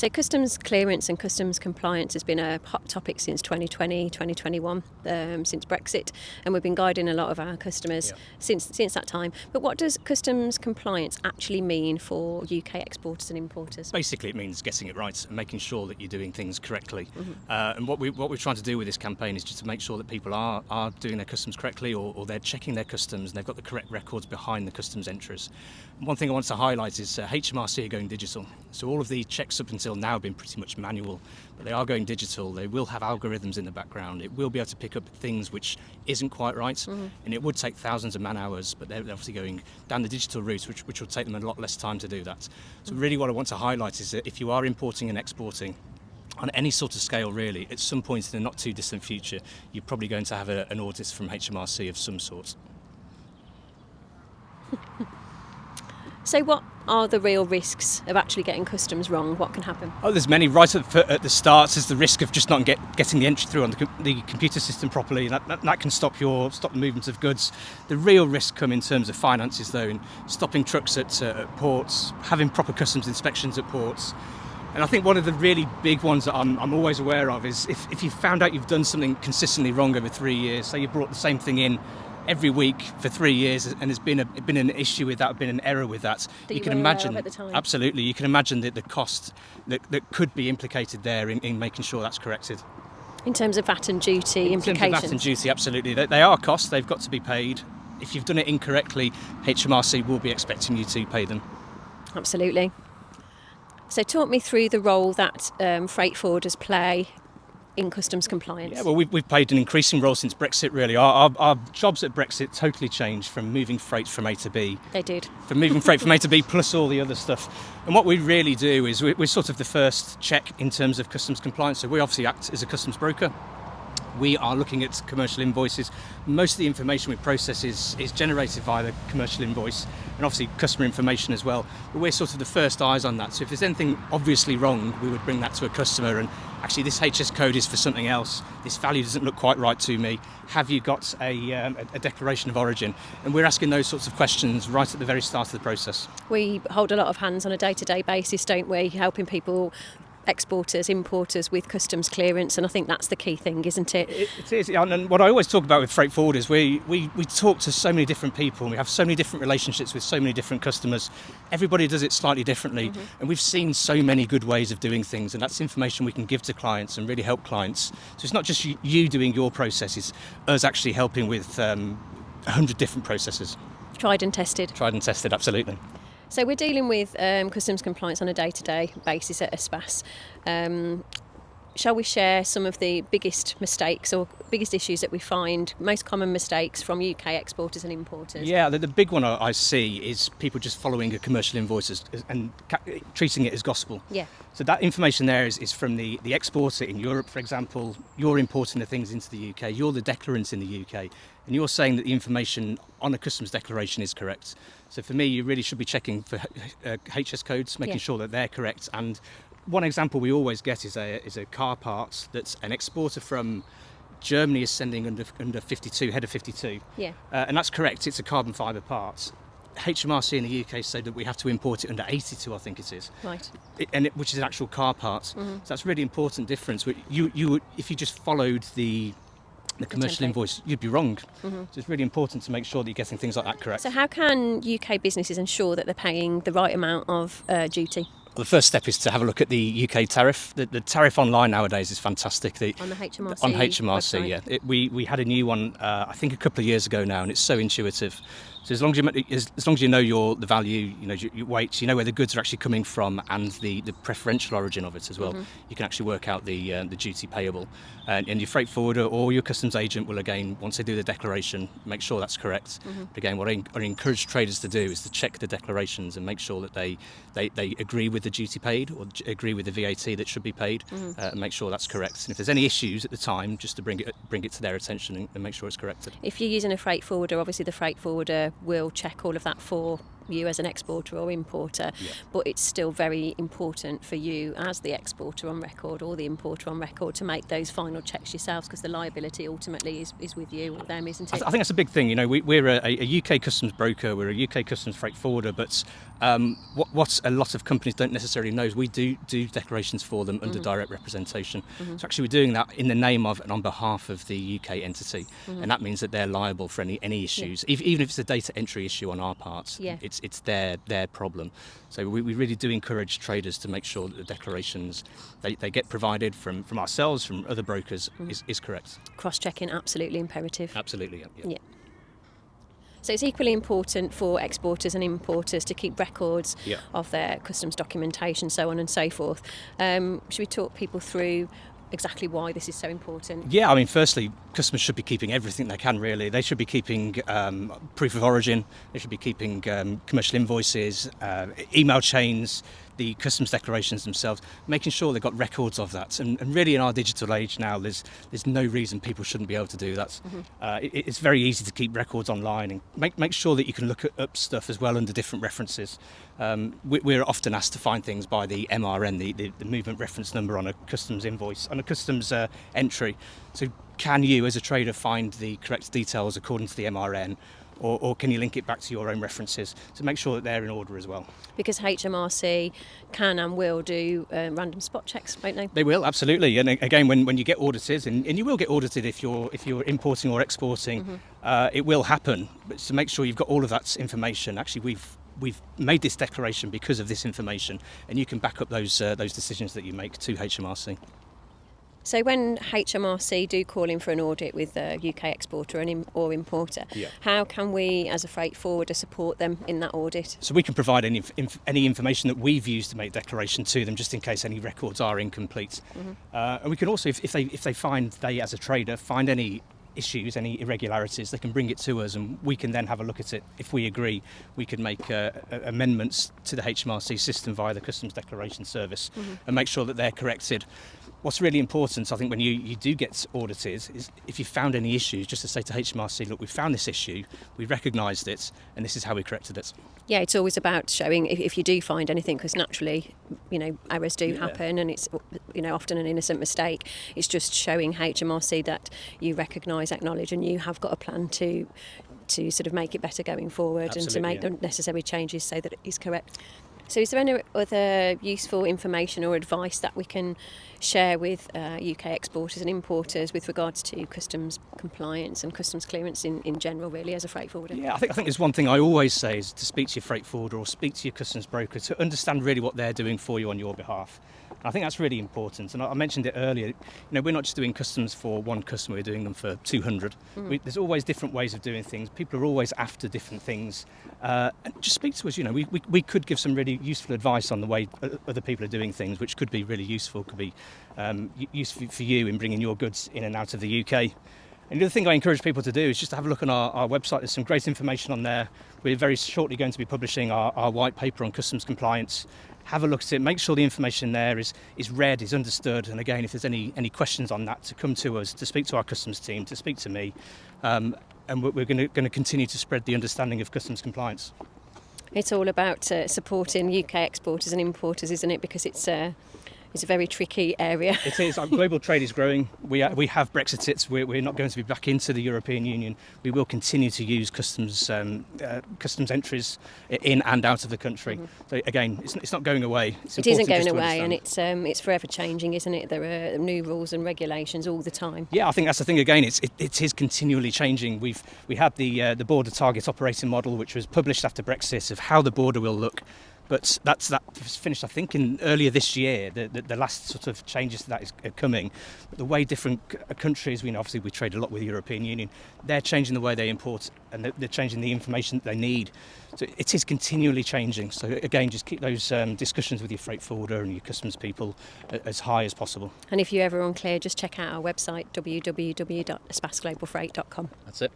So customs clearance and customs compliance has been a hot topic since 2020, 2021, since Brexit, and we've been guiding a lot of our customers since that time. But what does customs compliance actually mean for UK exporters and importers? Basically, it means getting it right and making sure that you're doing things correctly. And what we're trying to do with this campaign is just to make sure that people are doing their customs correctly, or they're checking their customs and they've got the correct records behind the customs entries. One thing I want to highlight is HMRC are going digital. So all of the checks up until now have been pretty much manual, but they are going digital. They will have algorithms in the background. It will be able to pick up things which isn't quite right, and it would take thousands of man hours, but they're obviously going down the digital route, which will take them a lot less time to do that. So really what I want to highlight is that if you are importing and exporting on any sort of scale, really, at some point in the not too distant future, you're probably going to have an audit from HMRC of some sort. So what are the real risks of actually getting customs wrong? What can happen? Oh, there's many. Right at the start, there's the risk of just not getting the entry through on the computer system properly. That can stop the movement of goods. The real risks come in terms of finances, though, in stopping trucks at ports, having proper customs inspections at ports. And I think one of the really big ones that I'm always aware of is if you found out you've done something consistently wrong over 3 years, say you brought the same thing in every week for 3 years, and there's been an issue with that, been an error with that. You can imagine, at the time. Absolutely, you can imagine the cost that could be implicated there in making sure that's corrected. In terms of VAT and duty implications? In terms of VAT and duty, absolutely. They are costs, they've got to be paid. If you've done it incorrectly, HMRC will be expecting you to pay them. Absolutely. So talk me through the role that freight forwarders play in customs compliance. Yeah, well, we've played an increasing role since Brexit, really. Our jobs at Brexit totally changed from moving freight from A to B. They did. From moving freight from A to B plus all the other stuff. And what we really do is we're sort of the first check in terms of customs compliance. So we obviously act as a customs broker. We are looking at commercial invoices. Most of the information we process is generated via the commercial invoice, and obviously customer information as well. But we're sort of the first eyes on that. So if there's anything obviously wrong, we would bring that to a customer and actually this HS code is for something else. This value doesn't look quite right to me. Have you got a declaration of origin? And we're asking those sorts of questions right at the very start of the process. We hold a lot of hands on a day-to-day basis, don't we? Helping people, exporters, importers, with customs clearance, and I think that's the key thing, isn't it? It is, and what I always talk about with freight forwarders, we talk to so many different people, and we have so many different relationships with so many different customers. Everybody does it slightly differently, and we've seen so many good ways of doing things, and that's information we can give to clients and really help clients. So it's not just you doing your process, it's us actually helping with 100 different processes. Tried and tested. Tried and tested, absolutely. So we're dealing with customs compliance on a day-to-day basis at Espace. Shall we share some of the biggest mistakes or biggest issues that we find, most common mistakes from UK exporters and importers? Yeah, the big one I see is people just following a commercial invoice and treating it as gospel. Yeah. So that information there is from the exporter in Europe, for example. You're importing the things into the UK, you're the declarant in the UK, and you're saying that the information on a customs declaration is correct. So for me, you really should be checking for HS codes, making sure that they're correct. And one example we always get is a car part that an exporter from Germany is sending under 52, header 52. Yeah. And that's correct, it's a carbon fibre part. HMRC in the UK said that we have to import it under 82, I think it is. Right. Which is an actual car part. So that's a really important difference. You if you just followed the commercial invoice, you'd be wrong. So it's really important to make sure that you're getting things like that correct. So how can UK businesses ensure that they're paying the right amount of duty? Well, the first step is to have a look at the UK tariff. The tariff online nowadays is fantastic. On the HMRC On HMRC, website. yeah. We had a new one, I think a couple of years ago now, and it's so intuitive. So as long as you know the value, you know your weights, you know where the goods are actually coming from, and the preferential origin of it as well, you can actually work out the duty payable. And your freight forwarder or your customs agent will, again, once they do the declaration, make sure that's correct. But again, what I encourage traders to do is to check the declarations and make sure that they agree with the duty paid or agree with the VAT that should be paid, and make sure that's correct. And if there's any issues at the time, just to bring it to their attention and make sure it's corrected. If you're using a freight forwarder, obviously the freight forwarder will check all of that for you as an exporter or importer, but it's still very important for you as the exporter on record or the importer on record to make those final checks yourselves, because the liability ultimately is with you or them, isn't it? I think that's a big thing. You know, we're a UK customs broker, we're a UK customs freight forwarder, but What a lot of companies don't necessarily know is we do declarations for them under direct representation. So actually we're doing that in the name of and on behalf of the UK entity, and that means that they're liable for any issues, even if it's a data entry issue on our part. It's their problem. So we really do encourage traders to make sure that the declarations they get provided from ourselves, from other brokers, is correct. Cross-checking, absolutely imperative. Absolutely, yeah. So it's equally important for exporters and importers to keep records of their customs documentation, so on and so forth. Should we talk people through exactly why this is so important? Yeah, I mean, firstly, customers should be keeping everything they can, really. They should be keeping proof of origin, they should be keeping commercial invoices, email chains, the customs declarations themselves, making sure they've got records of that. And really in our digital age now, there's no reason people shouldn't be able to do that. It's very easy to keep records online and make sure that you can look up stuff as well under different references. We're often asked to find things by the MRN, the movement reference number on a customs invoice, on a customs entry. So can you, as a trader, find the correct details according to the MRN? Or can you link it back to your own references to make sure that they're in order as well? Because HMRC can and will do random spot checks, won't they? They will, absolutely. And again, when you get audited, and you will get audited if you're importing or exporting, it will happen. But to make sure you've got all of that information, actually we've made this declaration because of this information, and you can back up those decisions that you make to HMRC. So when HMRC do call in for an audit with a UK exporter or importer, how can we as a freight forwarder support them in that audit? So we can provide any information that we've used to make declaration to them, just in case any records are incomplete. And we can also, if they find, they as a trader find any issues, any irregularities, they can bring it to us and we can then have a look at it. If we agree, we can make amendments to the HMRC system via the Customs Declaration Service and make sure that they're corrected. What's really important, I think, when you do get audited, is if you found any issues, just to say to HMRC, look, we found this issue, we recognised it, and this is how we corrected it. Yeah, it's always about showing if you do find anything, because naturally, errors do happen, and it's often an innocent mistake. It's just showing HMRC that you recognise, acknowledge, and you have got a plan to sort of make it better going forward. Absolutely, and to make the necessary changes so that it is correct. So is there any other useful information or advice that we can share with UK exporters and importers with regards to customs compliance and customs clearance in general, really, as a freight forwarder? Yeah, I think there's one thing I always say is to speak to your freight forwarder or speak to your customs broker to understand really what they're doing for you on your behalf. And I think that's really important. And I mentioned it earlier, we're not just doing customs for one customer, we're doing them for 200. There's always different ways of doing things. People are always after different things. And just speak to us, we could give some really useful advice on the way other people are doing things, which could be really useful, could be useful for you in bringing your goods in and out of the UK. And the other thing I encourage people to do is just to have a look on our website. There's some great information on there. We're very shortly going to be publishing our white paper on customs compliance. Have a look at it, make sure the information there is read, is understood, and again, if there's any questions on that, to come to us, to speak to our customs team, to speak to me, and we're going to continue to spread the understanding of customs compliance. It's all about supporting UK exporters and importers, isn't it? Because it's a very tricky area. It is. Our global trade is growing. We have Brexit. We're not going to be back into the European Union. We will continue to use customs entries in and out of the country. So again, it's not going away. It isn't going away, and it's forever changing, isn't it? There are new rules and regulations all the time. Yeah, I think that's the thing. Again, it is continually changing. We had the border target operating model, which was published after Brexit, of how the border will look. But that was finished, I think, in earlier this year. The last sort of changes to that is coming. But the way different countries, obviously we trade a lot with the European Union, they're changing the way they import and they're changing the information that they need. So it is continually changing. So again, just keep those discussions with your freight forwarder and your customs people as high as possible. And if you're ever unclear, just check out our website, www.espaceglobalfreight.com. That's it.